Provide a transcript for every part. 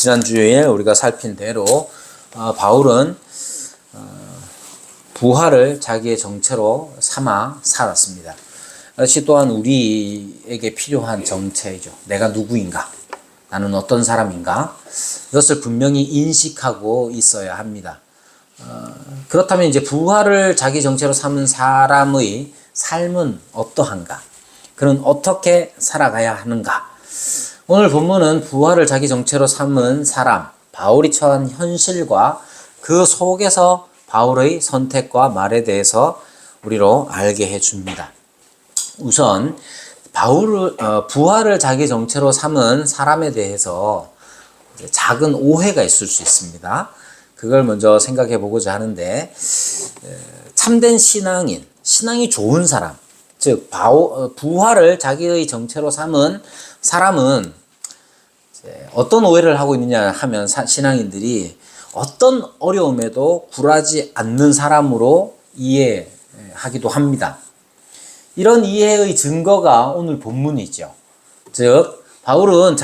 지난주에 우리가 살핀 대로 바울은 부활을 자기의 정체로 삼아 살았습니다. 이것이 또한 우리에게 필요한 정체이죠. 내가 누구인가? 나는 어떤 사람인가? 이것을 분명히 인식하고 있어야 합니다. 그렇다면 이제 부활을 자기 정체로 삼은 사람의 삶은 어떠한가? 그는 어떻게 살아가야 하는가? 오늘 본문은 부활을 자기 정체로 삼은 사람, 바울이 처한 현실과 그 속에서 바울의 선택과 말에 대해서 우리로 알게 해줍니다. 우선 부활을 자기 정체로 삼은 사람에 대해서 작은 오해가 있을 수 있습니다. 그걸 먼저 생각해 보고자 하는데, 참된 신앙이 좋은 사람, 즉 부활을 자기의 정체로 삼은 사람은 어떤 오해를 하고 있느냐 하면 신앙인들이 어떤 어려움에도 굴하지 않는 사람으로 이해하기도 합니다. 이런 이해의 증거가 오늘 본문이죠. 즉 바울은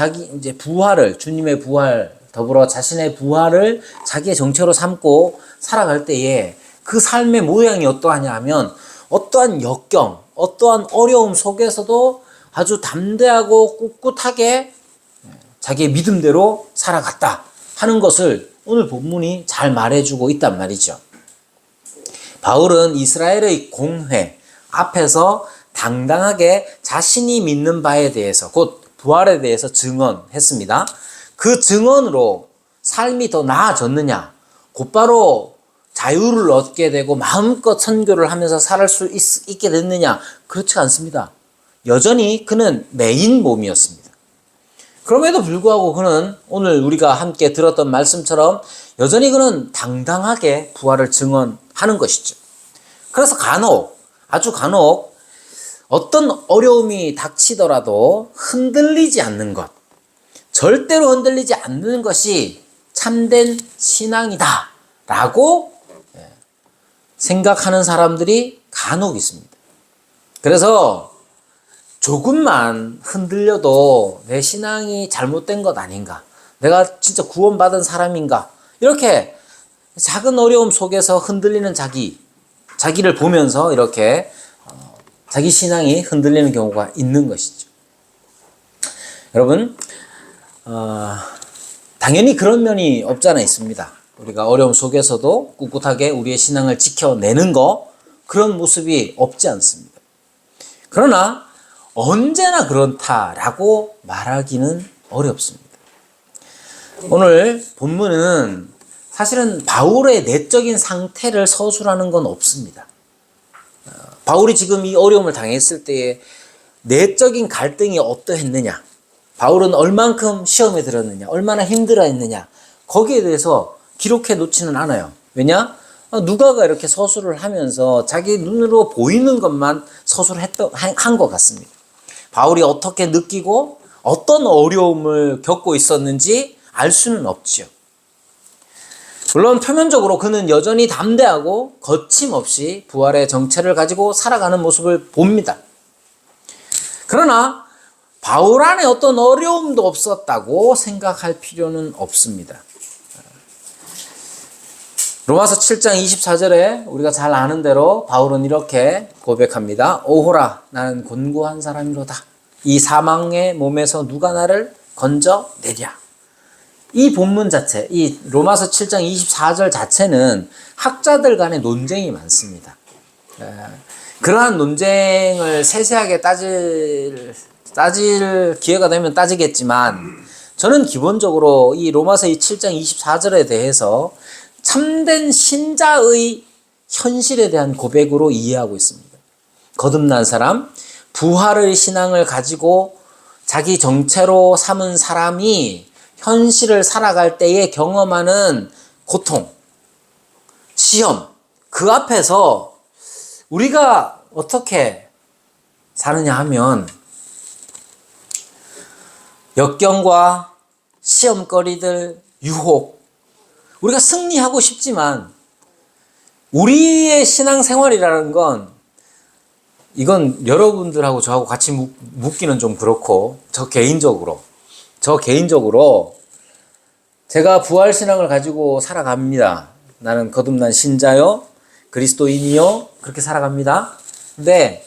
부활을, 주님의 부활 더불어 자신의 부활을 자기의 정체로 삼고 살아갈 때에 그 삶의 모양이 어떠하냐 하면 어떠한 역경, 어떠한 어려움 속에서도 아주 담대하고 꿋꿋하게 자기의 믿음대로 살아갔다 하는 것을 오늘 본문이 잘 말해주고 있단 말이죠. 바울은 이스라엘의 공회 앞에서 당당하게 자신이 믿는 바에 대해서, 곧 부활에 대해서 증언했습니다. 그 증언으로 삶이 더 나아졌느냐? 곧바로 자유를 얻게 되고 마음껏 선교를 하면서 살 수 있게 됐느냐? 그렇지 않습니다. 여전히 그는 매인 몸이었습니다. 그럼에도 불구하고 그는 오늘 우리가 함께 들었던 말씀처럼 여전히 그는 당당하게 부활을 증언하는 것이죠. 그래서 아주 간혹 어떤 어려움이 닥치더라도 흔들리지 않는 것, 절대로 흔들리지 않는 것이 참된 신앙이다 라고 생각하는 사람들이 간혹 있습니다. 그래서 조금만 흔들려도 내 신앙이 잘못된 것 아닌가, 내가 진짜 구원받은 사람인가, 이렇게 작은 어려움 속에서 흔들리는 자기를 보면서 이렇게 자기 신앙이 흔들리는 경우가 있는 것이죠. 여러분, 당연히 그런 면이 없지 않아 있습니다. 우리가 어려움 속에서도 꿋꿋하게 우리의 신앙을 지켜내는 그런 모습이 없지 않습니다. 그러나 언제나 그렇다라고 말하기는 어렵습니다. 오늘 본문은 사실은 바울의 내적인 상태를 서술하는 건 없습니다. 바울이 지금 이 어려움을 당했을 때의 내적인 갈등이 어떠했느냐, 바울은 얼만큼 시험에 들었느냐, 얼마나 힘들어했느냐, 거기에 대해서 기록해 놓지는 않아요. 왜냐? 누가가 이렇게 서술을 하면서 자기 눈으로 보이는 것만 서술한 것 같습니다. 바울이 어떻게 느끼고 어떤 어려움을 겪고 있었는지 알 수는 없죠. 물론 표면적으로 그는 여전히 담대하고 거침없이 부활의 정체를 가지고 살아가는 모습을 봅니다. 그러나 바울 안에 어떤 어려움도 없었다고 생각할 필요는 없습니다. 로마서 7장 24절에 우리가 잘 아는 대로 바울은 이렇게 고백합니다. 오호라, 나는 곤고한 사람이로다. 이 사망의 몸에서 누가 나를 건져내랴. 이 본문 자체, 이 로마서 7장 24절 자체는 학자들 간의 논쟁이 많습니다. 그러한 논쟁을 세세하게 따질 기회가 되면 따지겠지만, 저는 기본적으로 이 로마서 7장 24절에 대해서 참된 신자의 현실에 대한 고백으로 이해하고 있습니다. 거듭난 사람, 부활의 신앙을 가지고 자기 정체로 삼은 사람이 현실을 살아갈 때에 경험하는 고통, 시험, 그 앞에서 우리가 어떻게 사느냐 하면 역경과 시험거리들, 유혹, 우리가 승리하고 싶지만 우리의 신앙생활이라는 건, 이건 여러분들하고 저하고 같이 묻기는 좀 그렇고, 저 개인적으로 제가 부활신앙을 가지고 살아갑니다. 나는 거듭난 신자요, 그리스도인이요, 그렇게 살아갑니다. 근데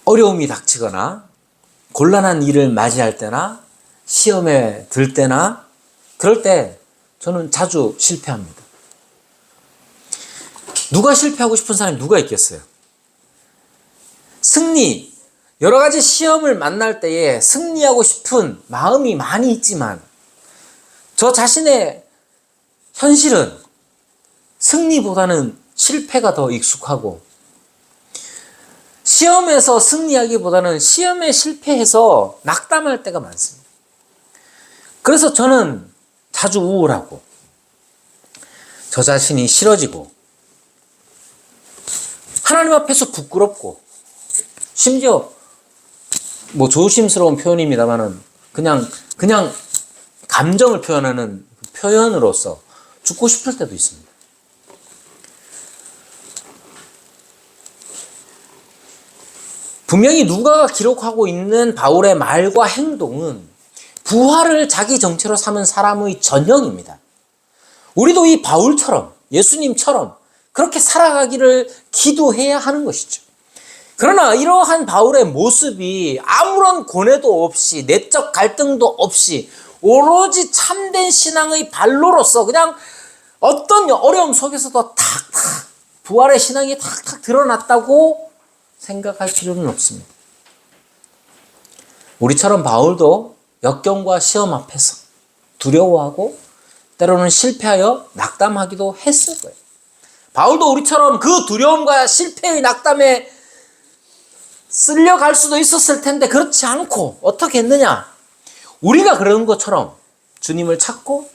어려움이 닥치거나 곤란한 일을 맞이할 때나 시험에 들 때나 그럴 때 저는 자주 실패합니다. 누가 실패하고 싶은 사람이 누가 있겠어요? 여러 가지 시험을 만날 때에 승리하고 싶은 마음이 많이 있지만 저 자신의 현실은 승리보다는 실패가 더 익숙하고 시험에서 승리하기보다는 시험에 실패해서 낙담할 때가 많습니다. 그래서 저는 자주 우울하고 저 자신이 싫어지고 하나님 앞에서 부끄럽고 심지어 조심스러운 표현입니다만은 그냥 감정을 표현하는 표현으로서 죽고 싶을 때도 있습니다. 분명히 누가가 기록하고 있는 바울의 말과 행동은 부활을 자기 정체로 삼은 사람의 전형입니다. 우리도 이 바울처럼 예수님처럼 그렇게 살아가기를 기도해야 하는 것이죠. 그러나 이러한 바울의 모습이 아무런 고뇌도 없이 내적 갈등도 없이 오로지 참된 신앙의 발로로서 그냥 어떤 어려움 속에서도 탁탁 부활의 신앙이 탁탁 드러났다고 생각할 필요는 없습니다. 우리처럼 바울도 역경과 시험 앞에서 두려워하고 때로는 실패하여 낙담하기도 했을 거예요. 바울도 우리처럼 그 두려움과 실패의 낙담에 쓸려갈 수도 있었을 텐데 그렇지 않고 어떻게 했느냐? 우리가 그런 것처럼 주님을 찾고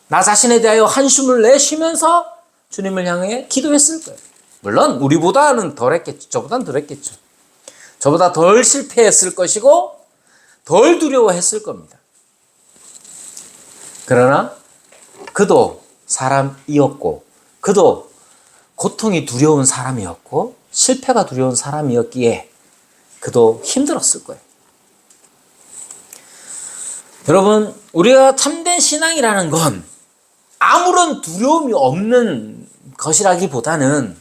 나 자신에 대하여 한숨을 내쉬면서 주님을 향해 기도했을 거예요. 물론 우리보다는 덜했겠죠. 저보다는 덜했겠죠. 저보다 덜 실패했을 것이고 덜 두려워했을 겁니다. 그러나 그도 사람이었고 그도 고통이 두려운 사람이었고 실패가 두려운 사람이었기에 그도 힘들었을 거예요. 여러분, 우리가 참된 신앙이라는 건 아무런 두려움이 없는 것이라기보다는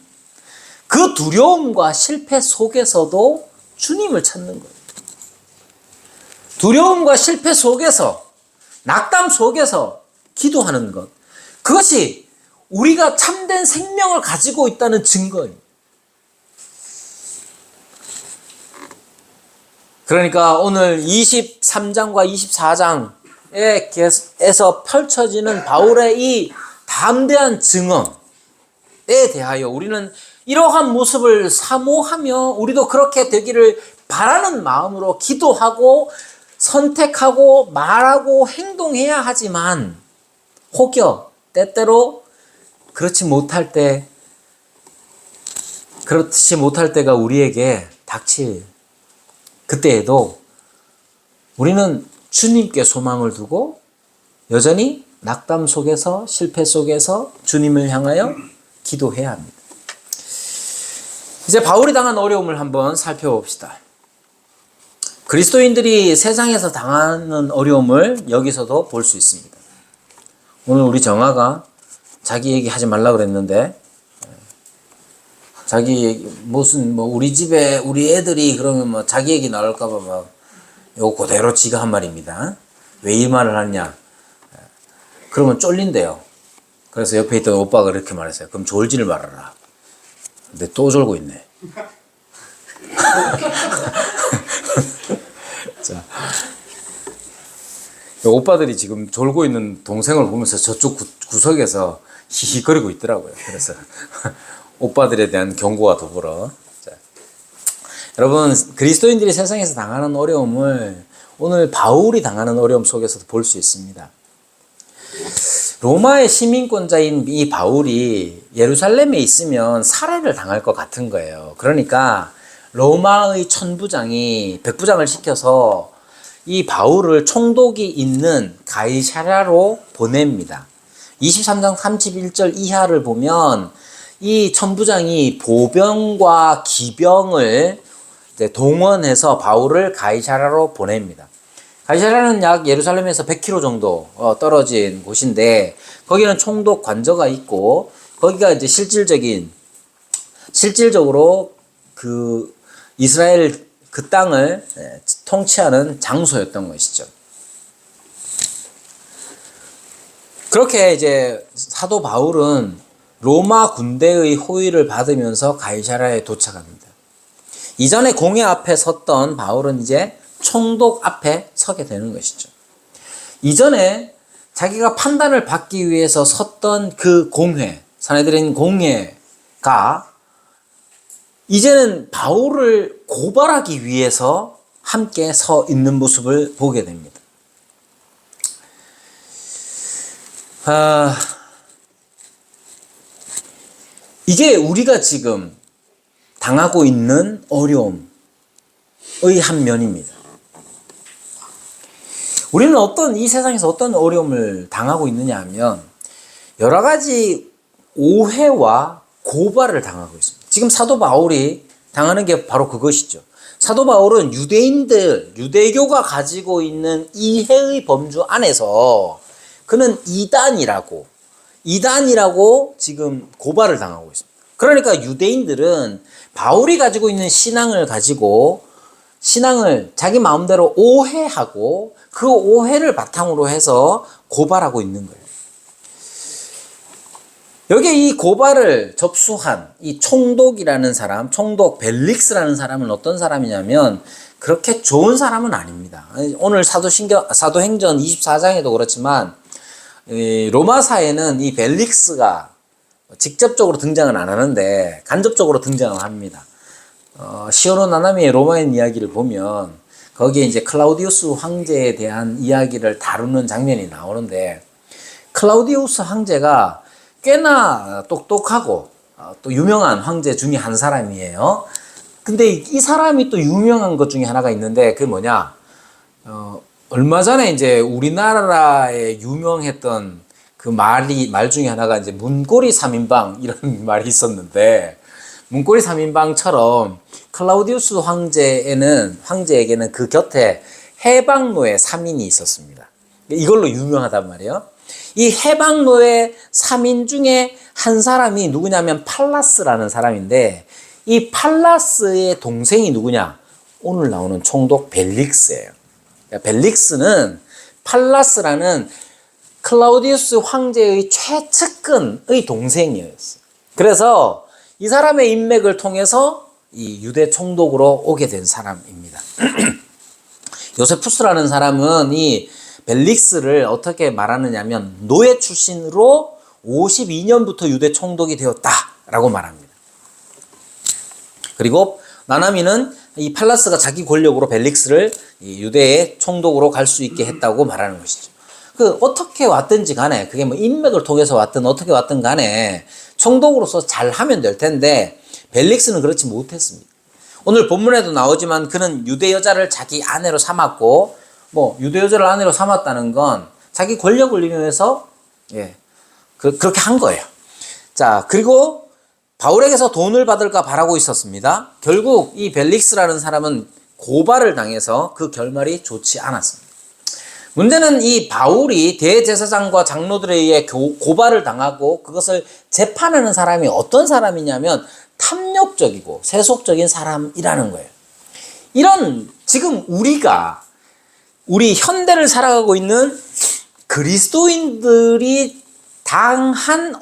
그 두려움과 실패 속에서도 주님을 찾는 거예요. 두려움과 실패 속에서, 낙담 속에서 기도하는 것. 그것이 우리가 참된 생명을 가지고 있다는 증거예요. 그러니까 오늘 23장과 24장에서 펼쳐지는 바울의 이 담대한 증언에 대하여 우리는 이러한 모습을 사모하며 우리도 그렇게 되기를 바라는 마음으로 기도하고 선택하고 말하고 행동해야 하지만 혹여 때때로 그렇지 못할 때가 우리에게 닥칠 그때에도 우리는 주님께 소망을 두고 여전히 낙담 속에서 실패 속에서 주님을 향하여 기도해야 합니다. 이제 바울이 당한 어려움을 한번 살펴봅시다. 그리스도인들이 세상에서 당하는 어려움을 여기서도 볼 수 있습니다. 오늘 우리 정아가 자기 얘기 하지 말라 그랬는데 자기 얘기 우리 집에 우리 애들이 그러면 자기 얘기 나올까봐 요거 그대로 지가 한 말입니다. 왜 이 말을 하냐? 그러면 쫄린대요. 그래서 옆에 있던 오빠가 이렇게 말했어요. 그럼 졸지를 말아라. 근데 또 졸고 있네. 자, 오빠들이 지금 졸고 있는 동생을 보면서 저쪽 구석에서 히히거리고 있더라고요. 그래서 오빠들에 대한 경고와 더불어. 자, 여러분, 그리스도인들이 세상에서 당하는 어려움을 오늘 바울이 당하는 어려움 속에서도 볼 수 있습니다. 로마의 시민권자인 이 바울이 예루살렘에 있으면 살해를 당할 것 같은 거예요. 그러니까 로마의 천부장이 백부장을 시켜서 이 바울을 총독이 있는 가이사랴로 보냅니다. 23장 31절 이하를 보면 이 천부장이 보병과 기병을 동원해서 바울을 가이사랴로 보냅니다. 가이사랴는 약 예루살렘에서 100km 정도 떨어진 곳인데 거기는 총독 관저가 있고 거기가 이제 실질적으로 그 이스라엘 그 땅을 통치하는 장소였던 것이죠. 그렇게 이제 사도 바울은 로마 군대의 호위를 받으면서 가이사랴에 도착합니다. 이전에 공회 앞에 섰던 바울은 이제 총독 앞에 서게 되는 것이죠. 이전에 자기가 판단을 받기 위해서 섰던 그 공회, 산헤드린 공회가 이제는 바울을 고발하기 위해서 함께 서 있는 모습을 보게 됩니다. 이게 우리가 지금 당하고 있는 어려움의 한 면입니다. 우리는 이 세상에서 어떤 어려움을 당하고 있느냐 하면 여러 가지 오해와 고발을 당하고 있습니다. 지금 사도 바울이 당하는 게 바로 그것이죠. 사도 바울은 유대교가 가지고 있는 이해의 범주 안에서 그는 이단이라고 지금 고발을 당하고 있습니다. 그러니까 유대인들은 바울이 가지고 있는 신앙을 자기 마음대로 오해하고 그 오해를 바탕으로 해서 고발하고 있는 거예요. 여기에 이 고발을 접수한 이 총독이라는 사람, 총독 벨릭스라는 사람은 어떤 사람이냐면 그렇게 좋은 사람은 아닙니다. 오늘 사도행전 24장에도 그렇지만 로마사에는 이 벨릭스가 직접적으로 등장은 안 하는데 간접적으로 등장을 합니다. 시오노 나나미의 로마인 이야기를 보면 거기에 이제 클라우디우스 황제에 대한 이야기를 다루는 장면이 나오는데 클라우디우스 황제가 꽤나 똑똑하고 또 유명한 황제 중에 한 사람이에요. 근데 이 사람이 또 유명한 것 중에 하나가 있는데 그게 뭐냐? 얼마 전에 이제 우리나라에 유명했던 그 말 중에 하나가 이제 문고리 3인방 이런 말이 있었는데 문고리 3인방처럼 클라우디우스 황제에게는 그 곁에 해방노예 3인이 있었습니다. 이걸로 유명하단 말이에요. 이 해방노예 3인 중에 한 사람이 누구냐면 팔라스라는 사람인데 이 팔라스의 동생이 누구냐? 오늘 나오는 총독 벨릭스예요. 벨릭스는 팔라스라는 클라우디우스 황제의 최측근의 동생이었어요. 그래서 이 사람의 인맥을 통해서 이 유대 총독으로 오게 된 사람입니다. 요세푸스라는 사람은 이 벨릭스를 어떻게 말하느냐면 노예 출신으로 52년부터 유대 총독이 되었다라고 말합니다. 그리고 나나미는 이 팔라스가 자기 권력으로 벨릭스를 유대의 총독으로 갈 수 있게 했다고 말하는 것이죠. 어떻게 왔든지 간에 그게 뭐 인맥을 통해서 왔든 어떻게 왔든 간에 총독으로서 잘하면 될 텐데 벨릭스는 그렇지 못했습니다. 오늘 본문에도 나오지만 그는 유대 여자를 자기 아내로 삼았고 유대 여자를 아내로 삼았다는 건 자기 권력을 이용해서 그렇게 한 거예요. 자, 그리고 바울에게서 돈을 받을까 바라고 있었습니다. 결국 이 벨릭스라는 사람은 고발을 당해서 그 결말이 좋지 않았습니다. 문제는 이 바울이 대제사장과 장로들에 의해 고발을 당하고 그것을 재판하는 사람이 어떤 사람이냐면 탐욕적이고 세속적인 사람이라는 거예요. 지금 우리 현대를 살아가고 있는 그리스도인들이 당한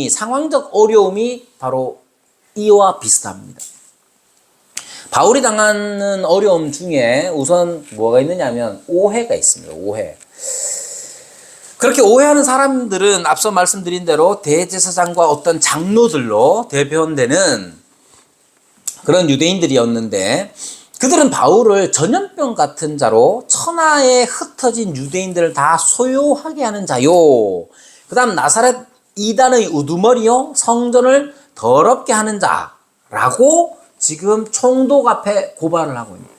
상황적 어려움이 바로 이와 비슷합니다. 바울이 당하는 어려움 중에 우선 뭐가 있느냐면 오해가 있습니다. 오해. 그렇게 오해하는 사람들은 앞서 말씀드린 대로 대제사장과 어떤 장로들로 대변되는 그런 유대인들이었는데 그들은 바울을 전염병 같은 자로 천하에 흩어진 유대인들을 다 소요하게 하는 자요. 그 다음 나사렛 이단의 우두머리요. 성전을 더럽게 하는 자라고 지금 총독 앞에 고발을 하고 있습니다.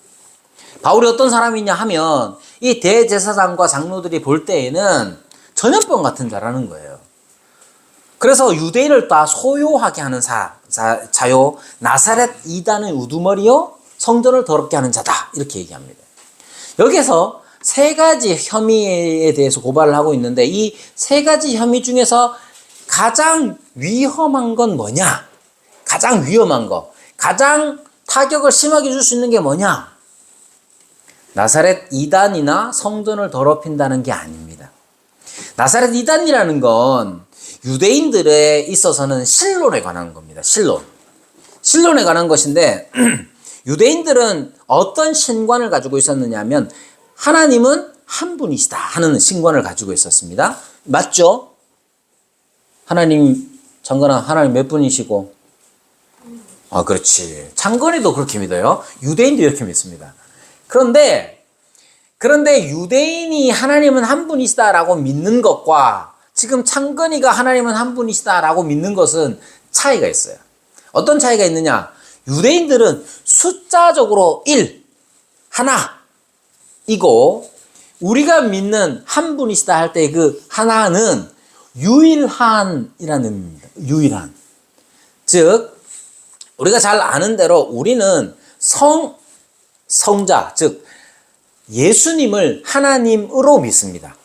바울이 어떤 사람이냐 하면 이 대제사장과 장로들이 볼 때에는 전염병 같은 자라는 거예요. 그래서 유대인을 다 소요하게 하는 자요. 나사렛 이단의 우두머리요. 성전을 더럽게 하는 자다. 이렇게 얘기합니다. 여기에서 세 가지 혐의에 대해서 고발을 하고 있는데 이 세 가지 혐의 중에서 가장 위험한 건 뭐냐? 가장 위험한 거, 가장 타격을 심하게 줄 수 있는 게 뭐냐? 나사렛 이단이나 성전을 더럽힌다는 게 아닙니다. 나사렛 이단이라는 건 유대인들에 있어서는 신론에 관한 겁니다. 신론에 관한 것인데 유대인들은 어떤 신관을 가지고 있었느냐 하면 하나님은 한 분이시다 하는 신관을 가지고 있었습니다. 맞죠? 하나님, 장건아, 하나님 몇 분이시고? 그렇지. 장건이도 그렇게 믿어요. 유대인도 이렇게 믿습니다. 그런데 유대인이 하나님은 한 분이시다라고 믿는 것과 지금 창건이가 하나님은 한 분이시다라고 믿는 것은 차이가 있어요. 어떤 차이가 있느냐? 유대인들은 숫자적으로 1, 하나이고 우리가 믿는 한 분이시다 할 때 그 하나는 유일한이라는 의미입니다. 유일한. 즉 우리가 잘 아는 대로 우리는 성자, 즉 예수님을 하나님으로 믿습니다.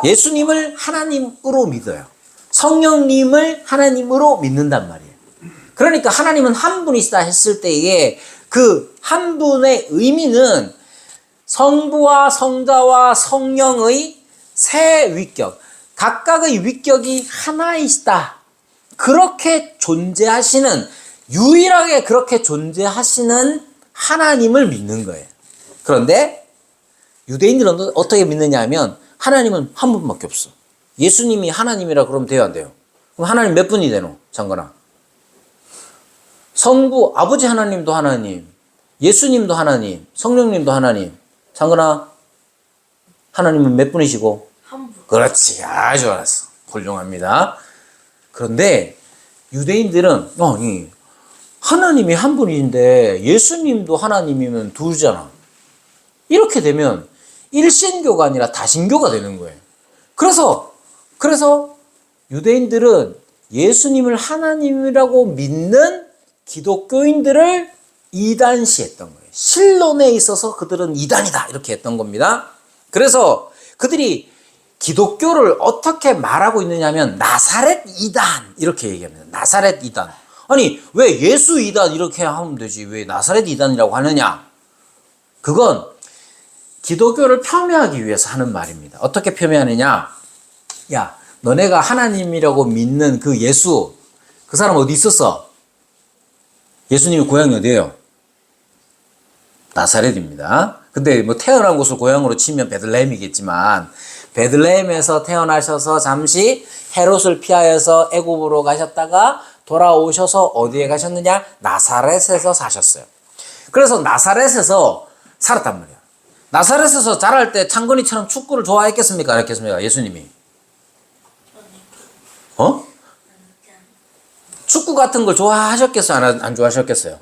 예수님을 하나님으로 믿어요. 성령님을 하나님으로 믿는단 말이에요. 그러니까 하나님은 한 분이시다 했을 때에 그 한 분의 의미는 성부와 성자와 성령의 세 위격, 각각의 위격이 하나이시다. 그렇게 존재하시는, 유일하게 그렇게 존재하시는 하나님을 믿는 거예요. 그런데 유대인들은 어떻게 믿느냐 하면 하나님은 한 분밖에 없어. 예수님이 하나님이라 그러면 돼요, 안 돼요? 그럼 하나님 몇 분이 되노? 장건아. 성부, 아버지 하나님도 하나님, 예수님도 하나님, 성령님도 하나님. 장건아, 하나님은 몇 분이시고? 한 분. 그렇지. 아주 알았어. 훌륭합니다. 그런데 유대인들은 하나님이 한 분인데 예수님도 하나님이면 둘이잖아. 이렇게 되면 일신교가 아니라 다신교가 되는 거예요. 그래서 유대인들은 예수님을 하나님이라고 믿는 기독교인들을 이단시했던 거예요. 신론에 있어서 그들은 이단이다 이렇게 했던 겁니다. 그래서 그들이 기독교를 어떻게 말하고 있느냐면 나사렛 이단 이렇게 얘기합니다. 나사렛 이단. 아니 왜 예수 이단 이렇게 하면 되지 왜 나사렛 이단이라고 하느냐? 그건 기독교를 폄훼하기 위해서 하는 말입니다. 어떻게 폄훼하느냐? 야, 너네가 하나님이라고 믿는 그 예수, 그 사람 어디 있었어? 예수님의 고향이 어디예요? 나사렛입니다. 근데 뭐 태어난 곳을 고향으로 치면 베들레헴이겠지만 베들레헴에서 태어나셔서 잠시 헤롯을 피하여서 애굽으로 가셨다가 돌아오셔서 어디에 가셨느냐? 나사렛에서 사셨어요. 그래서 나사렛에서 살았단 말이야. 나사렛에서 자랄 때 창건이처럼 축구를 좋아했겠습니까? 안 했겠습니까? 예수님이. 축구 같은 걸 좋아하셨겠어요? 안 좋아하셨겠어요?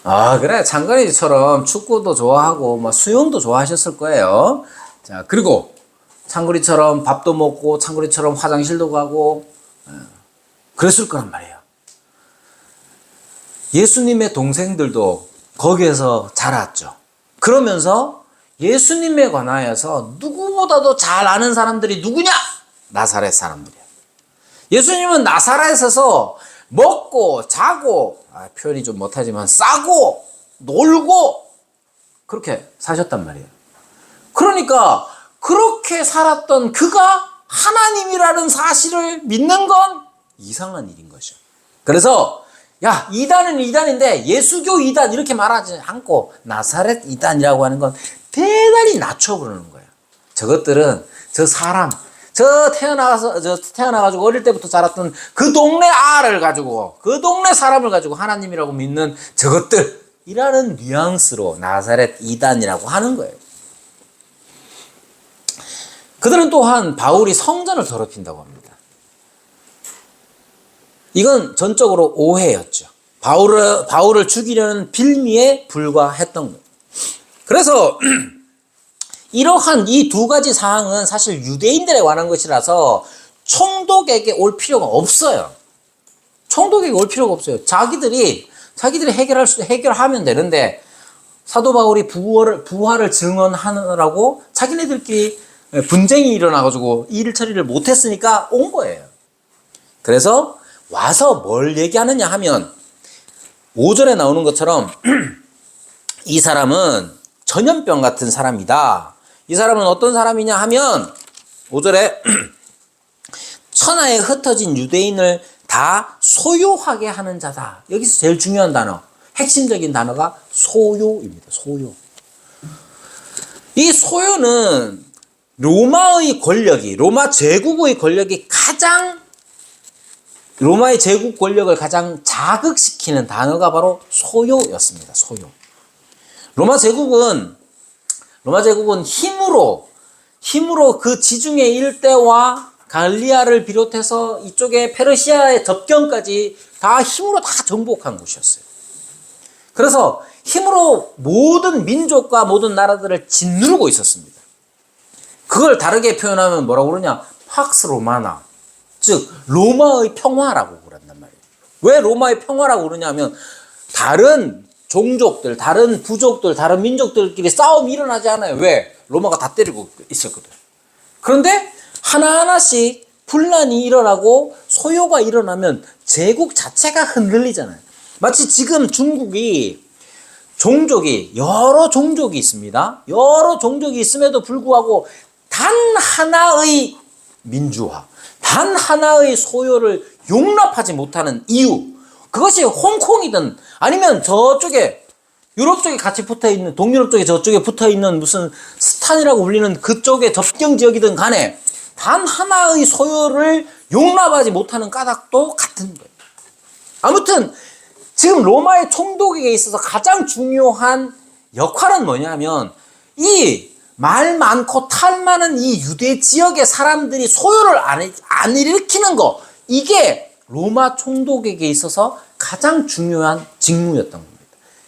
좋아했어요. 그래. 창건이처럼 축구도 좋아하고 뭐 수영도 좋아하셨을 거예요. 자, 그리고 창건이처럼 밥도 먹고 창건이처럼 화장실도 가고 그랬을 거란 말이에요. 예수님의 동생들도 거기에서 자랐죠. 그러면서 예수님에 관하여서 누구보다도 잘 아는 사람들이 누구냐? 나사렛 사람들이야. 예수님은 나사렛에서 먹고 자고 표현이 좀 못하지만 싸고 놀고 그렇게 사셨단 말이에요. 그러니까 그렇게 살았던 그가 하나님이라는 사실을 믿는 건 이상한 일인 거죠. 그래서 야, 이단은 이단인데 예수교 이단 이렇게 말하지 않고 나사렛 이단이라고 하는 건 대단히 낮춰 부르는 거예요. 저것들은 저 사람, 태어나가지고 어릴 때부터 자랐던 그 동네 알을 가지고, 그 동네 사람을 가지고 하나님이라고 믿는 저것들이라는 뉘앙스로 나사렛 이단이라고 하는 거예요. 그들은 또한 바울이 성전을 더럽힌다고 합니다. 이건 전적으로 오해였죠. 바울을 죽이려는 빌미에 불과했던 거예요. 그래서 이러한 이 두 가지 사항은 사실 유대인들에 관한 것이라서 총독에게 올 필요가 없어요. 총독에게 올 필요가 없어요. 자기들이 해결하면 되는데 사도 바울이 부활을 증언하느라고 자기네들끼리 분쟁이 일어나가지고 일 처리를 못했으니까 온 거예요. 그래서 와서 뭘 얘기하느냐 하면 5절에 나오는 것처럼 이 사람은 전염병 같은 사람이다. 이 사람은 어떤 사람이냐 하면 5절에 천하에 흩어진 유대인을 다 소요하게 하는 자다. 여기서 제일 중요한 단어, 핵심적인 단어가 소요입니다. 소요. 이 소요는 로마의 권력이, 로마의 제국 권력을 가장 자극시키는 단어가 바로 소요였습니다. 소요. 로마 제국은 힘으로 그 지중해 일대와 갈리아를 비롯해서 이쪽에 페르시아의 접경까지 다 힘으로 다 정복한 곳이었어요. 그래서 힘으로 모든 민족과 모든 나라들을 짓누르고 있었습니다. 그걸 다르게 표현하면 뭐라고 그러냐? 팍스 로마나, 즉 로마의 평화라고 그런단 말이에요. 왜 로마의 평화라고 그러냐면 다른 종족들, 다른 부족들, 다른 민족들끼리 싸움이 일어나지 않아요. 왜? 로마가 다 때리고 있었거든. 그런데 하나하나씩 분란이 일어나고 소요가 일어나면 제국 자체가 흔들리잖아요. 마치 지금 중국이 여러 종족이 있습니다. 여러 종족이 있음에도 불구하고 단 하나의 민주화, 단 하나의 소요를 용납하지 못하는 이유, 그것이 홍콩이든 아니면 저쪽에 유럽 쪽에 같이 붙어있는, 동유럽 쪽에 저쪽에 붙어있는 무슨 스탄이라고 불리는 그쪽의 접경 지역이든 간에 단 하나의 소요를 용납하지 못하는 까닭도 같은 거예요. 아무튼 지금 로마의 총독에게 있어서 가장 중요한 역할은 뭐냐면 이 말 많고 탈 많은 이 유대 지역의 사람들이 소요를 안 일으키는 거, 이게 로마 총독에게 있어서 가장 중요한 직무였던 겁니다.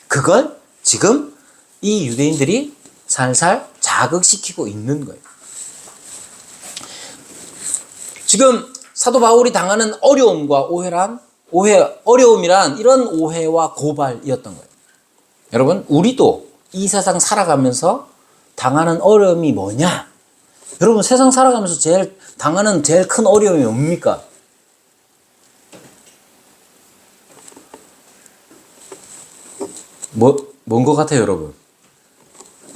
그걸 지금 이 유대인들이 살살 자극시키고 있는 거예요. 지금 사도 바울이 당하는 어려움과 어려움이란 이런 오해와 고발이었던 거예요. 여러분, 우리도 이 세상 살아가면서 당하는 어려움이 뭐냐? 여러분, 세상 살아가면서 당하는 제일 큰 어려움이 뭡니까? 뭔 것 같아요, 여러분?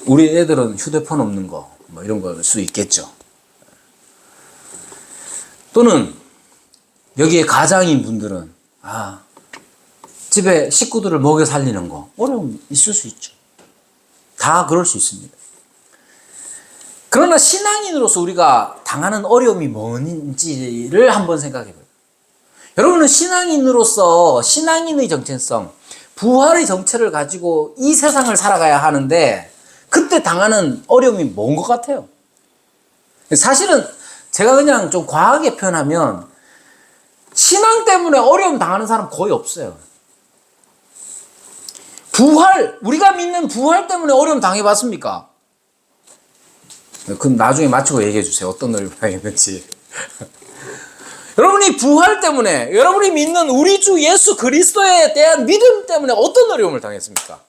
우리 애들은 휴대폰 없는 거, 뭐 이런 걸 수 있겠죠. 또는 여기에 가장인 분들은 집에 식구들을 먹여 살리는 거, 어려움 있을 수 있죠. 다 그럴 수 있습니다. 그러나 신앙인으로서 우리가 당하는 어려움이 뭔지를 한번 생각해 봐요. 여러분은 신앙인으로서 신앙인의 정체성, 부활의 정체를 가지고 이 세상을 살아가야 하는데 그때 당하는 어려움이 뭔 것 같아요? 사실은 제가 그냥 좀 과하게 표현하면 신앙 때문에 어려움 당하는 사람 거의 없어요. 우리가 믿는 부활 때문에 어려움 당해봤습니까? 그럼 나중에 맞추고 얘기해 주세요. 어떤 어려움 당했는지. 여러분이 부활 때문에, 여러분이 믿는 우리 주 예수 그리스도에 대한 믿음 때문에 어떤 어려움을 당했습니까?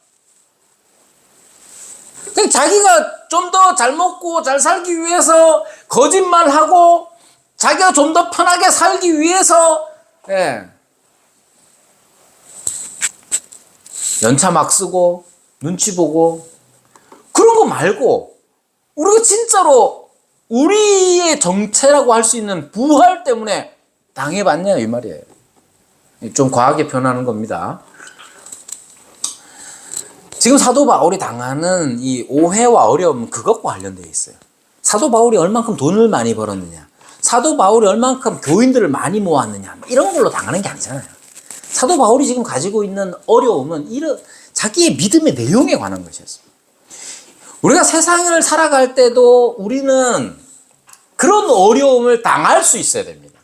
그냥 자기가 좀 더 잘 먹고 잘 살기 위해서 거짓말하고 자기가 좀 더 편하게 살기 위해서 연차 막 쓰고 눈치 보고 그런 거 말고 우리가 진짜로 우리의 정체라고 할 수 있는 부활 때문에 당해봤냐 이 말이에요. 좀 과하게 표현하는 겁니다. 지금 사도 바울이 당하는 이 오해와 어려움은 그것과 관련되어 있어요. 사도 바울이 얼만큼 돈을 많이 벌었느냐, 사도 바울이 얼만큼 교인들을 많이 모았느냐, 이런 걸로 당하는 게 아니잖아요. 사도 바울이 지금 가지고 있는 어려움은 자기의 믿음의 내용에 관한 것이었습니다. 우리가 세상을 살아갈 때도 우리는 그런 어려움을 당할 수 있어야 됩니다.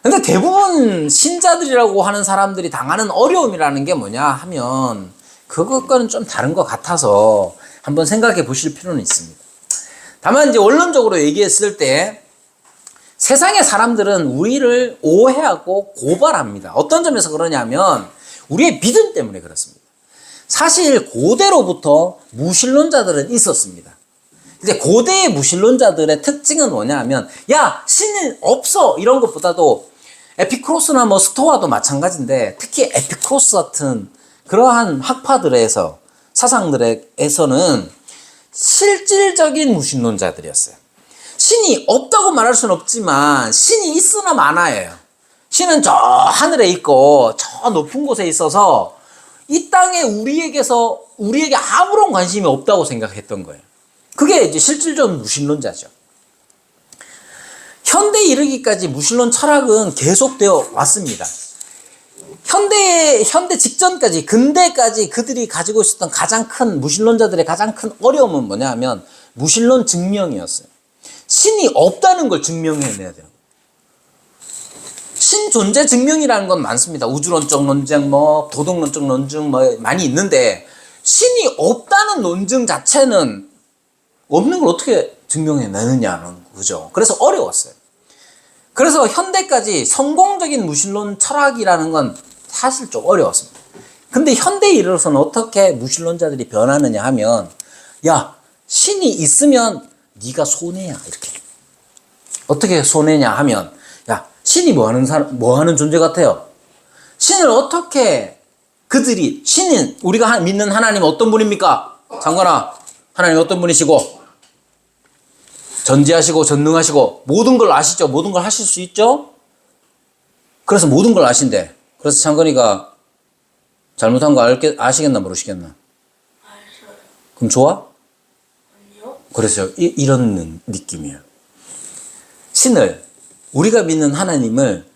근데 대부분 신자들이라고 하는 사람들이 당하는 어려움이라는 게 뭐냐 하면 그것과는 좀 다른 것 같아서 한번 생각해 보실 필요는 있습니다. 다만 이제 원론적으로 얘기했을 때 세상의 사람들은 우리를 오해하고 고발합니다. 어떤 점에서 그러냐면 우리의 믿음 때문에 그렇습니다. 사실 고대로부터 무신론자들은 있었습니다. 근데 고대의 무신론자들의 특징은 뭐냐 하면, 야, 신은 없어! 이런 것보다도 에피크로스나 뭐 스토아도 마찬가지인데, 특히 에피크로스 같은 그러한 학파들에서, 사상들에서는 실질적인 무신론자들이었어요. 신이 없다고 말할 수는 없지만 신이 있으나 마나예요. 신은 저 하늘에 있고 저 높은 곳에 있어서 이 땅에 우리에게 아무런 관심이 없다고 생각했던 거예요. 그게 이제 실질적인 무신론자죠. 현대에 이르기까지 무신론 철학은 계속되어 왔습니다. 현대 직전까지, 근대까지 그들이 가지고 있었던 가장 큰, 무신론자들의 가장 큰 어려움은 뭐냐 하면 무신론 증명이었어요. 신이 없다는 걸 증명해내야 돼요. 신 존재 증명이라는 건 많습니다. 우주론적 논쟁, 뭐 도덕론적 논증 뭐 많이 있는데, 신이 없다는 논증 자체는 없는 걸 어떻게 증명해내느냐는 거죠. 그래서 어려웠어요. 그래서 현대까지 성공적인 무신론 철학이라는 건 사실 좀 어려웠습니다. 근데 현대에 이르러서는 어떻게 무신론자들이 변하느냐 하면, 야, 신이 있으면 네가 손해야, 이렇게. 어떻게 손해냐 하면, 야, 신이 뭐 하는 존재 같아요? 신을 어떻게 신은, 우리가 믿는 하나님은 어떤 분입니까? 장관아, 하나님 어떤 분이시고, 전지하시고, 전능하시고, 모든 걸 아시죠? 모든 걸 하실 수 있죠? 그래서 모든 걸 아신대. 그래서 장관이가 잘못한 거 아시겠나 모르시겠나? 알죠. 그럼 좋아? 아니요. 그래서 이런 느낌이에요. 신을, 우리가 믿는 하나님을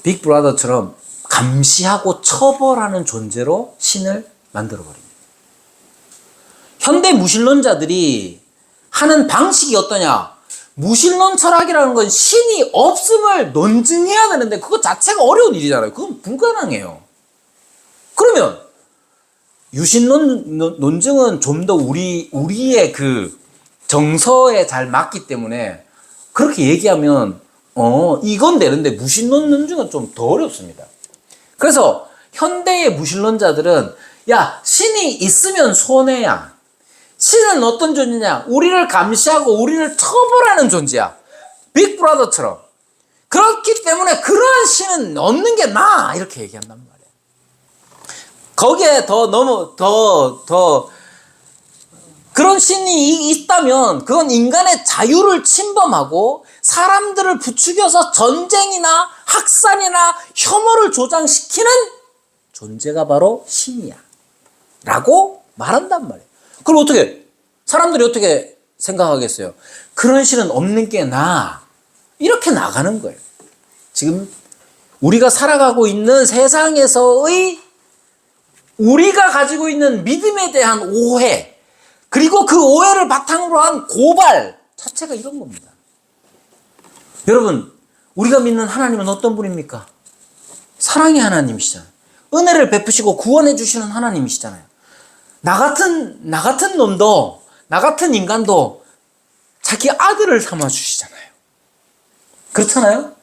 빅브라더처럼 감시하고 처벌하는 존재로 신을 만들어버립니다. 현대 무신론자들이 하는 방식이 어떠냐? 무신론 철학이라는 건 신이 없음을 논증해야 되는데 그거 자체가 어려운 일이잖아요. 그건 불가능해요. 그러면 유신론 논증은 좀 더 우리의 그 정서에 잘 맞기 때문에 그렇게 얘기하면 이건 되는데, 무신론 논증은 좀 더 어렵습니다. 그래서 현대의 무신론자들은, 야, 신이 있으면 손해야. 신은 어떤 존재냐? 우리를 감시하고 우리를 처벌하는 존재야. 빅브라더처럼. 그렇기 때문에 그러한 신은 없는 게 나아, 이렇게 얘기한단 말이야. 거기에 더 그런 신이 있다면 그건 인간의 자유를 침범하고 사람들을 부추겨서 전쟁이나 학살이나 혐오를 조장시키는 존재가 바로 신이야 라고 말한단 말이에요. 그럼 어떻게, 사람들이 어떻게 생각하겠어요? 그런 신은 없는 게 나아, 이렇게 나가는 거예요. 지금 우리가 살아가고 있는 세상에서의 우리가 가지고 있는 믿음에 대한 오해, 그리고 그 오해를 바탕으로 한 고발 자체가 이런 겁니다. 여러분, 우리가 믿는 하나님은 어떤 분입니까? 사랑의 하나님이시잖아요. 은혜를 베푸시고 구원해 주시는 하나님이시잖아요. 나 같은 놈도, 나 같은 인간도 자기 아들을 삼아 주시잖아요. 그렇잖아요?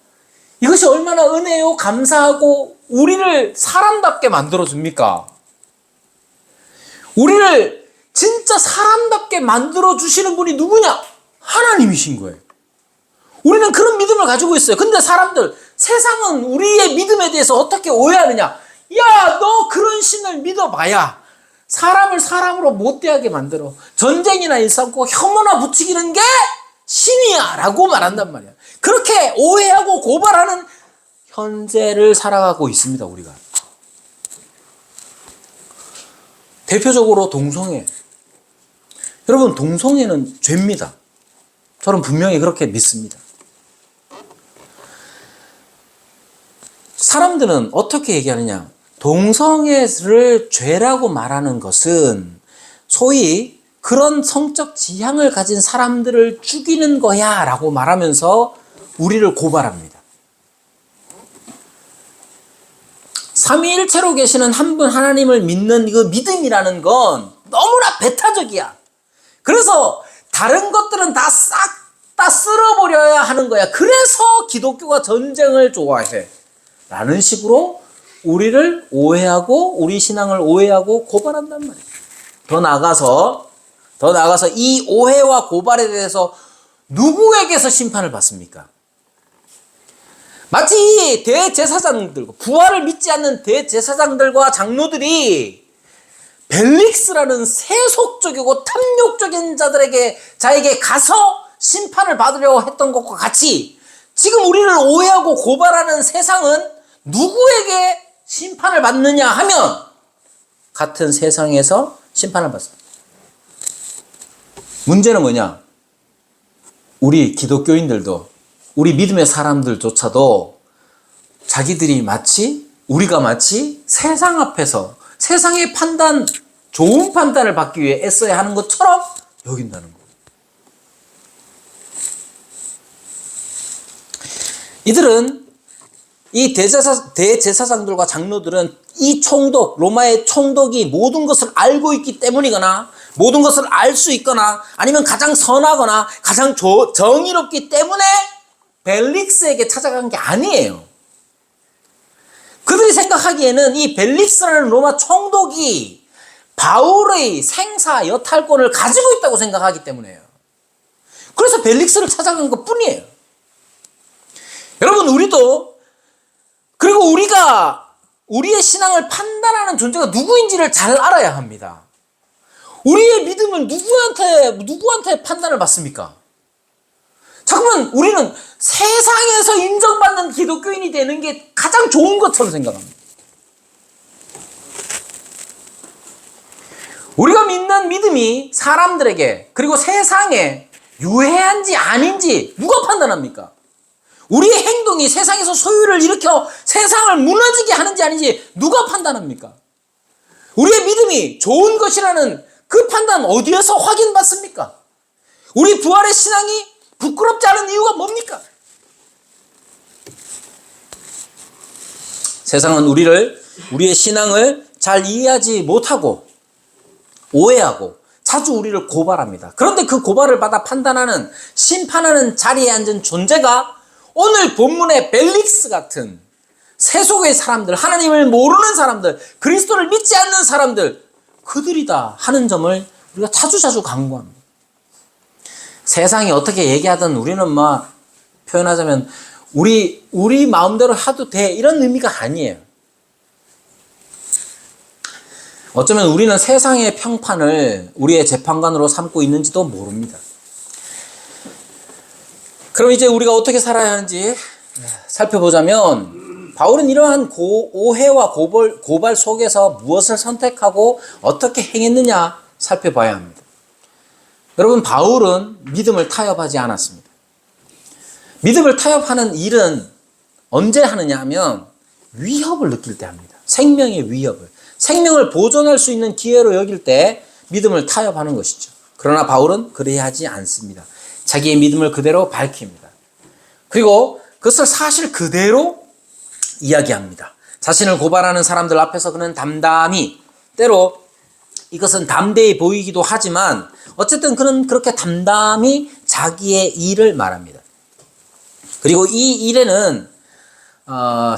이것이 얼마나 은혜요, 감사하고 우리를 사람답게 만들어 줍니까? 우리를 진짜 사람답게 만들어 주시는 분이 누구냐? 하나님이신 거예요. 우리는 그런 믿음을 가지고 있어요. 근데 세상은 우리의 믿음에 대해서 어떻게 오해하느냐? 야, 너 그런 신을 믿어봐야 사람을 사람으로 못되게 만들어 전쟁이나 일삼고 혐오나 부추기는 게 신이야 라고 말한단 말이야. 그렇게 오해하고 고발하는 현재를 살아가고 있습니다, 우리가. 대표적으로 동성애. 여러분, 동성애는 죄입니다. 저는 분명히 그렇게 믿습니다. 사람들은 어떻게 얘기하느냐? 동성애를 죄라고 말하는 것은 소위 그런 성적 지향을 가진 사람들을 죽이는 거야 라고 말하면서 우리를 고발합니다. 삼위일체로 계시는 한 분 하나님을 믿는 그 믿음이라는 건 너무나 배타적이야. 그래서 다른 것들은 다 싹 다 쓸어버려야 하는 거야. 그래서 기독교가 전쟁을 좋아해 라는 식으로 우리를 오해하고 우리 신앙을 오해하고 고발한단 말이에요. 더 나아가서 이 오해와 고발에 대해서 누구에게서 심판을 받습니까? 마치 대제사장들과 부활을 믿지 않는 대제사장들과 장로들이 벨릭스라는 세속적이고 탐욕적인 자에게 가서 심판을 받으려고 했던 것과 같이 지금 우리를 오해하고 고발하는 세상은 누구에게 심판을 받느냐 하면 같은 세상에서 심판을 받습니다. 문제는 뭐냐? 우리 기독교인들도 우리 믿음의 사람들조차도 우리가 마치 세상 앞에서 세상의 좋은 판단을 받기 위해 애써야 하는 것처럼 여긴다는 거예요. 이들은 이 대제사장들과 장로들은 이 로마의 총독이 모든 것을 알고 있기 때문이거나 모든 것을 알 수 있거나 아니면 가장 선하거나 가장 정의롭기 때문에 벨릭스에게 찾아간 게 아니에요. 그들이 생각하기에는 이 벨릭스라는 로마 총독이 바울의 생사 여탈권을 가지고 있다고 생각하기 때문에요. 그래서 벨릭스를 찾아간 것 뿐이에요. 여러분, 그리고 우리가 우리의 신앙을 판단하는 존재가 누구인지를 잘 알아야 합니다. 우리의 믿음을 누구한테 판단을 받습니까? 잠깐만, 우리는 세상에서 인정받는 기독교인이 되는 게 가장 좋은 것처럼 생각합니다. 우리가 믿는 믿음이 사람들에게 그리고 세상에 유해한지 아닌지 누가 판단합니까? 우리의 행동이 세상에서 소유를 일으켜 세상을 무너지게 하는지 아닌지 누가 판단합니까? 우리의 믿음이 좋은 것이라는 그 판단 어디에서 확인받습니까? 우리 부활의 신앙이 부끄럽지 않은 이유가 뭡니까? 세상은 우리의 신앙을 잘 이해하지 못하고 오해하고 자주 우리를 고발합니다. 그런데 그 고발을 받아 판단하는, 심판하는 자리에 앉은 존재가 오늘 본문의 벨릭스 같은 세속의 사람들, 하나님을 모르는 사람들, 그리스도를 믿지 않는 사람들, 그들이다 하는 점을 우리가 자주 강조합니다. 세상이 어떻게 얘기하든 우리는 표현하자면 우리 마음대로 해도 돼, 이런 의미가 아니에요. 어쩌면 우리는 세상의 평판을 우리의 재판관으로 삼고 있는지도 모릅니다. 그럼 이제 우리가 어떻게 살아야 하는지 살펴보자면, 바울은 이러한 오해와 고발 속에서 무엇을 선택하고 어떻게 행했느냐 살펴봐야 합니다. 여러분, 바울은 믿음을 타협하지 않았습니다. 믿음을 타협하는 일은 언제 하느냐 하면 위협을 느낄 때 합니다. 생명의 위협을. 생명을 보존할 수 있는 기회로 여길 때 믿음을 타협하는 것이죠. 그러나 바울은 그래야 하지 않습니다. 자기의 믿음을 그대로 밝힙니다. 그리고 그것을 사실 그대로 이야기합니다. 자신을 고발하는 사람들 앞에서 그는 담담히, 때로 이것은 담대해 보이기도 하지만 어쨌든 그는 그렇게 담담히 자기의 일을 말합니다. 그리고 이 일에는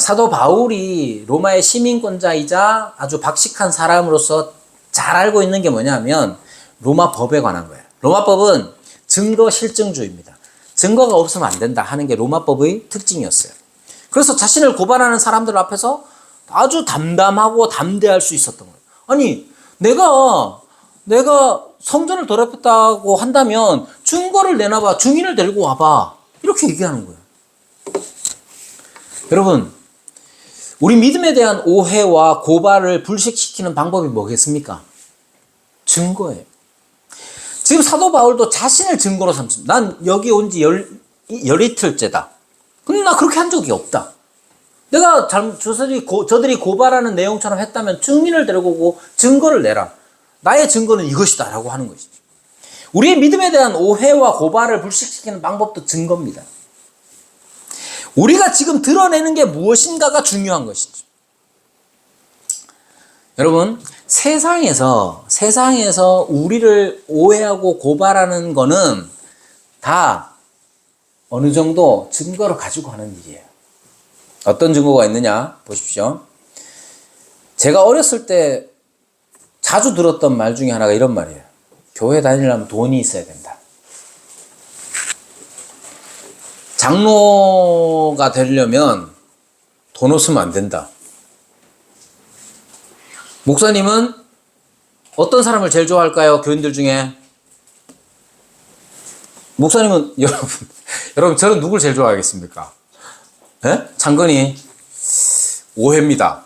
사도 바울이 로마의 시민권자이자 아주 박식한 사람으로서 잘 알고 있는 게 뭐냐면 로마 법에 관한 거예요. 로마 법은 증거 실증주의입니다. 증거가 없으면 안 된다 하는 게 로마 법의 특징이었어요. 그래서 자신을 고발하는 사람들 앞에서 아주 담담하고 담대할 수 있었던 거예요. 아니, 내가 성전을 더럽혔다고 한다면 증거를 내놔봐, 증인을 데리고 와봐, 이렇게 얘기하는 거예요. 여러분, 우리 믿음에 대한 오해와 고발을 불식시키는 방법이 뭐겠습니까? 증거예요. 지금 사도 바울도 자신을 증거로 삼습니다. 난 여기 온 지 열이틀째다. 근데 나 그렇게 한 적이 없다. 내가 저들이 고발하는 내용처럼 했다면 증인을 데리고 오고 증거를 내라. 나의 증거는 이것이다 라고 하는 것이죠. 우리의 믿음에 대한 오해와 고발을 불식시키는 방법도 증거입니다. 우리가 지금 드러내는 게 무엇인가가 중요한 것이죠. 여러분, 세상에서 우리를 오해하고 고발하는 거는 다 어느 정도 증거를 가지고 하는 일이에요. 어떤 증거가 있느냐 보십시오. 제가 어렸을 때 자주 들었던 말 중에 하나가 이런 말이에요. 교회 다니려면 돈이 있어야 된다. 장로가 되려면 돈 없으면 안 된다. 목사님은 어떤 사람을 제일 좋아할까요? 교인들 중에? 목사님은 여러분 저는 누굴 제일 좋아하겠습니까? 예? 장건이 오해입니다.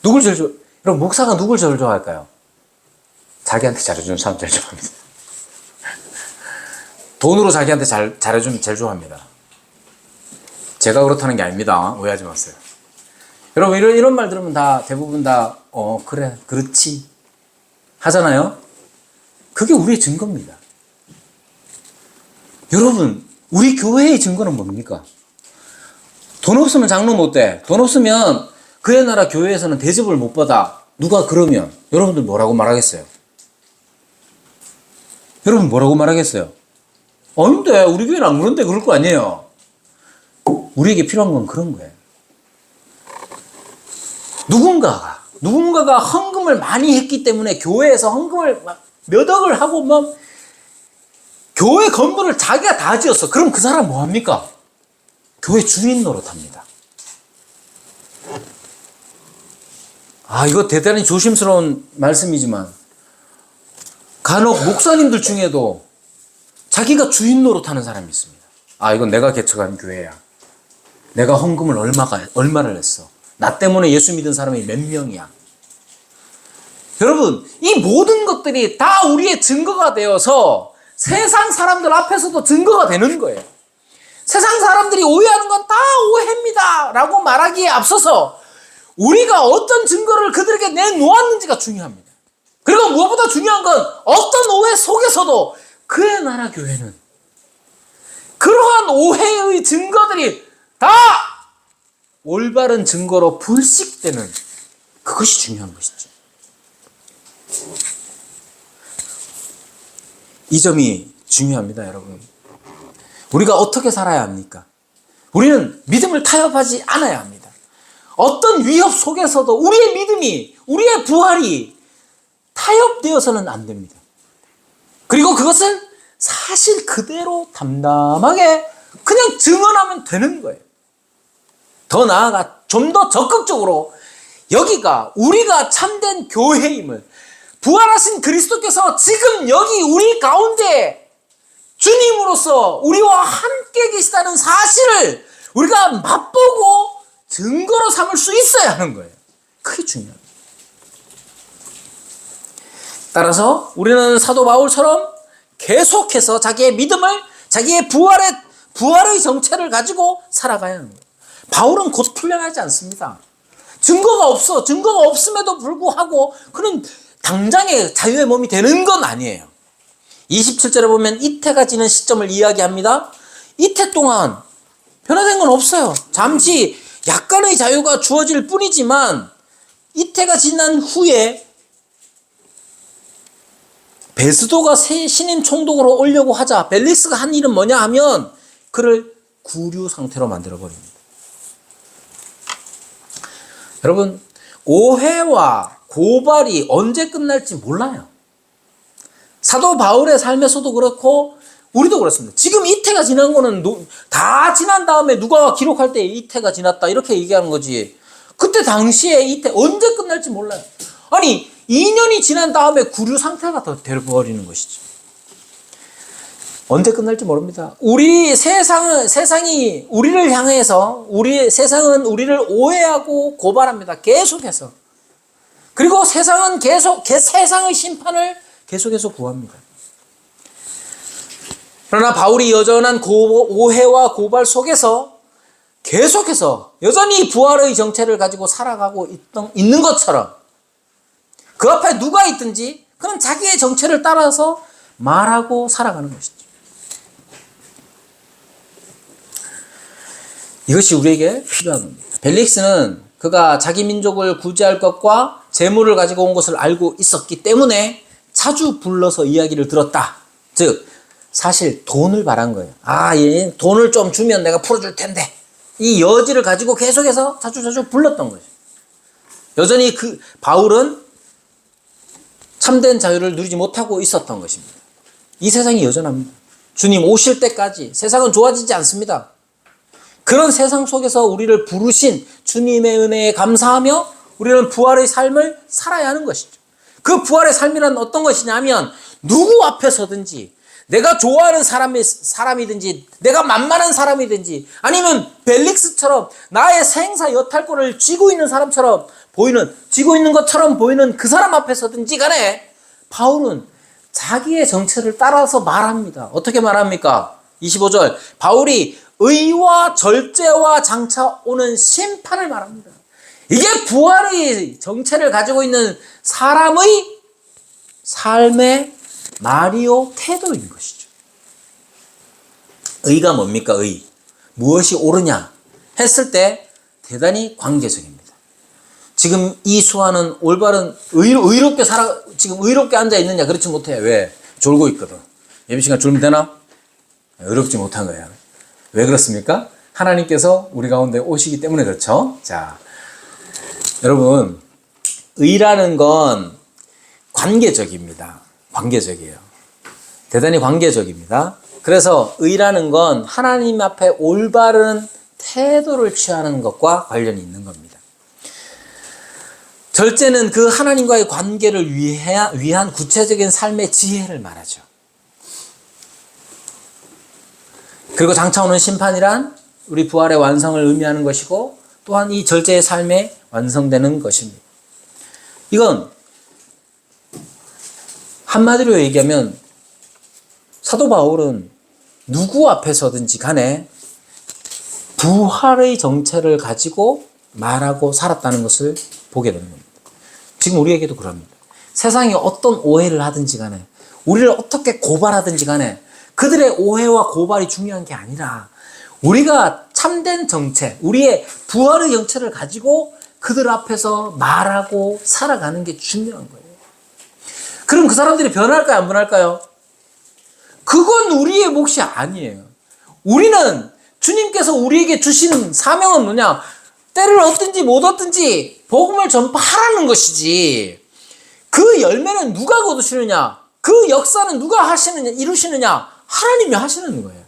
누굴 제일 여러분 목사가 누굴 제일 좋아할까요? 자기한테 잘해주는 사람 제일 좋아합니다. 돈으로 자기한테 잘해주면 제일 좋아합니다. 제가 그렇다는 게 아닙니다. 오해하지 마세요. 여러분 이런 말 들으면 다 대부분 다 그래 그렇지 하잖아요. 그게 우리의 증거입니다. 여러분 우리 교회의 증거는 뭡니까? 돈 없으면 장로 못 돼. 돈 없으면 그의 나라 교회에서는 대접을 못 받아. 누가 그러면 여러분들 뭐라고 말하겠어요? 여러분 뭐라고 말하겠어요? 아닌데 우리 교회는 안 그런데 그럴 거 아니에요. 우리에게 필요한 건 그런 거예요. 누군가가 헌금을 많이 했기 때문에 교회에서 헌금을 막 몇 억을 하고 막 교회 건물을 자기가 다 지었어. 그럼 그 사람 뭐 합니까? 교회 주인 노릇합니다. 이거 대단히 조심스러운 말씀이지만 간혹 목사님들 중에도 자기가 주인 노릇하는 사람이 있습니다. 이건 내가 개척한 교회야. 내가 헌금을 얼마를 했어. 나 때문에 예수 믿은 사람이 몇 명이야. 여러분, 이 모든 것들이 다 우리의 증거가 되어서 세상 사람들 앞에서도 증거가 되는 거예요. 세상 사람들이 오해하는 건 다 오해입니다 라고 말하기에 앞서서 우리가 어떤 증거를 그들에게 내놓았는지가 중요합니다. 그리고 무엇보다 중요한 건 어떤 오해 속에서도 그의 나라 교회는 그러한 오해의 증거들이 다 올바른 증거로 불식되는 그것이 중요한 것이죠. 이 점이 중요합니다, 여러분. 우리가 어떻게 살아야 합니까? 우리는 믿음을 타협하지 않아야 합니다. 어떤 위협 속에서도 우리의 믿음이, 우리의 부활이 타협되어서는 안 됩니다. 그리고 그것은 사실 그대로 담담하게 그냥 증언하면 되는 거예요. 더 나아가 좀 더 적극적으로 여기가 우리가 참된 교회임을 부활하신 그리스도께서 지금 여기 우리 가운데 주님으로서 우리와 함께 계시다는 사실을 우리가 맛보고 증거로 삼을 수 있어야 하는 거예요. 그게 중요합니다. 따라서 우리는 사도 바울처럼 계속해서 자기의 믿음을, 자기의 부활의 정체를 가지고 살아가야 하는 거예요. 바울은 곧 풀려나지 않습니다. 증거가 없음에도 불구하고 그는 당장의 자유의 몸이 되는 건 아니에요. 27절에 보면 이태가 지는 시점을 이야기합니다. 이태 동안 변화된 건 없어요. 잠시 약간의 자유가 주어질 뿐이지만 이태가 지난 후에 베스도가 새 신임 총독으로 오려고 하자 벨릭스가 한 일은 뭐냐 하면 그를 구류 상태로 만들어버립니다. 여러분, 오해와 고발이 언제 끝날지 몰라요. 사도 바울의 삶에서도 그렇고 우리도 그렇습니다. 지금 이태가 지난 거는 다 지난 다음에 누가 기록할 때 이태가 지났다 이렇게 얘기하는 거지. 그때 당시에 이태 언제 끝날지 몰라요. 아니 2년이 지난 다음에 구류 상태가 더 되어버리는 것이죠. 언제 끝날지 모릅니다. 세상이 우리를 향해서 세상은 우리를 오해하고 고발합니다. 계속해서. 그리고 세상은 세상의 심판을 계속해서 구합니다. 그러나 바울이 여전한 오해와 고발 속에서 계속해서 여전히 부활의 정체를 가지고 살아가고 있는 것처럼 그 앞에 누가 있든지 그는 자기의 정체를 따라서 말하고 살아가는 것이죠. 이것이 우리에게 필요한 겁니다. 벨릭스는 그가 자기 민족을 구제할 것과 재물을 가지고 온 것을 알고 있었기 때문에 자주 불러서 이야기를 들었다. 즉 사실 돈을 바란 거예요. 얘 돈을 좀 주면 내가 풀어줄 텐데 이 여지를 가지고 계속해서 자주 불렀던 거죠. 여전히 그 바울은 참된 자유를 누리지 못하고 있었던 것입니다. 이 세상이 여전합니다. 주님 오실 때까지 세상은 좋아지지 않습니다. 그런 세상 속에서 우리를 부르신 주님의 은혜에 감사하며 우리는 부활의 삶을 살아야 하는 것이죠. 그 부활의 삶이란 어떤 것이냐면 누구 앞에 서든지 내가 좋아하는 사람이든지 내가 만만한 사람이든지 아니면 벨릭스처럼 나의 생사 여탈권을 쥐고 있는 사람처럼 쥐고 있는 것처럼 보이는 그 사람 앞에 서든지 간에 바울은 자기의 정체를 따라서 말합니다. 어떻게 말합니까? 25절 바울이 의와 절제와 장차 오는 심판을 말합니다. 이게 부활의 정체를 가지고 있는 사람의 삶의 마리오 태도인 것이죠. 의가 뭡니까? 의. 무엇이 옳으냐 했을 때 대단히 관계적입니다. 지금 이 수아는 올바른 의롭게 지금 의롭게 앉아 있느냐? 그렇지 못해. 왜? 졸고 있거든. 예비 시간 졸면 되나? 의롭지 못한 거야. 왜 그렇습니까? 하나님께서 우리 가운데 오시기 때문에 그렇죠. 자, 여러분, 의라는 건 관계적입니다. 관계적이에요. 대단히 관계적입니다. 그래서 의라는 건 하나님 앞에 올바른 태도를 취하는 것과 관련이 있는 겁니다. 절제는 그 하나님과의 관계를 위한 구체적인 삶의 지혜를 말하죠. 그리고 장차 오는 심판이란 우리 부활의 완성을 의미하는 것이고 또한 이 절제의 삶에 완성되는 것입니다. 이건 한마디로 얘기하면 사도 바울은 누구 앞에서든지 간에 부활의 정체를 가지고 말하고 살았다는 것을 보게 되는 겁니다. 지금 우리에게도 그럽니다. 세상이 어떤 오해를 하든지 간에 우리를 어떻게 고발하든지 간에 그들의 오해와 고발이 중요한 게 아니라 우리가 참된 정체, 우리의 부활의 정체를 가지고 그들 앞에서 말하고 살아가는 게 중요한 거예요. 그럼 그 사람들이 변할까요? 안 변할까요? 그건 우리의 몫이 아니에요. 우리는 주님께서 우리에게 주시는 사명은 뭐냐? 때를 얻든지 못 얻든지 복음을 전파하라는 것이지. 그 열매는 누가 거두시느냐? 그 역사는 누가 이루시느냐? 하나님이 하시는 거예요.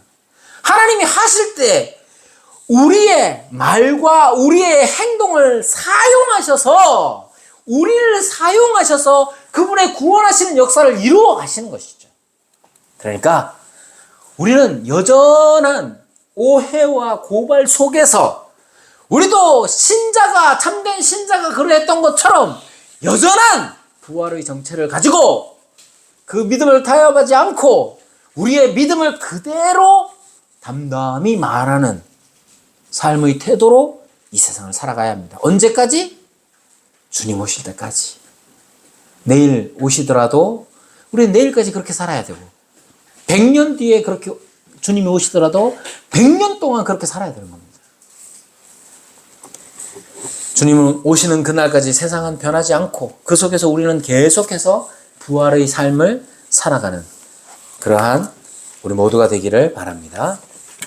하나님이 하실 때 우리의 말과 우리의 행동을 우리를 사용하셔서 그분의 구원하시는 역사를 이루어 가시는 것이죠. 그러니까 우리는 여전한 오해와 고발 속에서 우리도 참된 신자가 그러했던 것처럼 여전한 부활의 정체를 가지고 그 믿음을 타협하지 않고 우리의 믿음을 그대로 담담히 말하는 삶의 태도로 이 세상을 살아가야 합니다. 언제까지? 주님 오실 때까지. 내일 오시더라도 우리는 내일까지 그렇게 살아야 되고 100년 뒤에 그렇게 주님이 오시더라도 100년 동안 그렇게 살아야 되는 겁니다. 주님은 오시는 그날까지 세상은 변하지 않고 그 속에서 우리는 계속해서 부활의 삶을 살아가는 그러한 우리 모두가 되기를 바랍니다.